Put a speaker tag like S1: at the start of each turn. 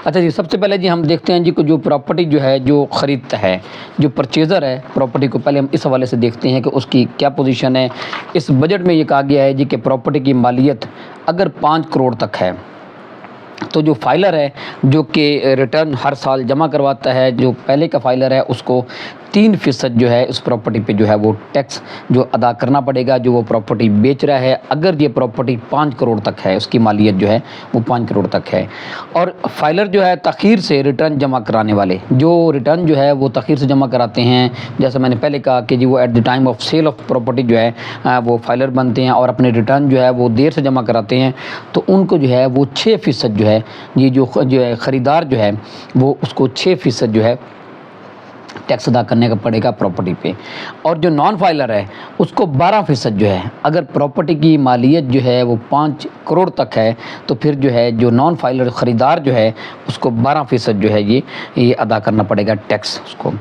S1: اچھا جی، سب سے پہلے جی ہم دیکھتے ہیں جی کو جو پراپرٹی جو ہے جو خریدتا ہے، جو پرچیزر ہے پراپرٹی کو، پہلے ہم اس حوالے سے دیکھتے ہیں کہ اس کی کیا پوزیشن ہے۔ اس بجٹ میں یہ کہا گیا ہے جی کہ پراپرٹی کی مالیت اگر 5 کروڑ تک ہے تو جو فائلر ہے جو کہ ریٹرن ہر سال جمع کرواتا ہے، جو پہلے کا فائلر ہے اس کو 3% جو ہے اس پراپرٹی پہ جو ہے وہ ٹیکس جو ادا کرنا پڑے گا، جو وہ پراپرٹی بیچ رہا ہے، اگر یہ پراپرٹی 5 کروڑ تک ہے، اس کی مالیت جو ہے وہ 5 کروڑ تک ہے۔ اور فائلر جو ہے تاخیر سے ریٹرن جمع کرانے والے، جو ریٹرن جو ہے وہ تاخیر سے جمع کراتے ہیں، جیسے میں نے پہلے کہا کہ جی وہ at the time of sale of property جو ہے وہ فائلر بنتے ہیں اور اپنے ریٹرن جو ہے وہ دیر سے جمع کراتے ہیں، تو ان کو جو ہے وہ 6% جو ہے یہ جو ہے خریدار جو ہے وہ اس کو 6% جو ہے ٹیکس ادا کرنے کا پڑے گا پراپرٹی پہ۔ اور جو نان فائلر ہے اس کو 12% جو ہے، اگر پراپرٹی کی مالیت جو ہے وہ 5 کروڑ تک ہے تو پھر جو ہے جو نان فائلر خریدار جو ہے اس کو 12% جو ہے یہ ادا کرنا پڑے گا ٹیکس اس کو۔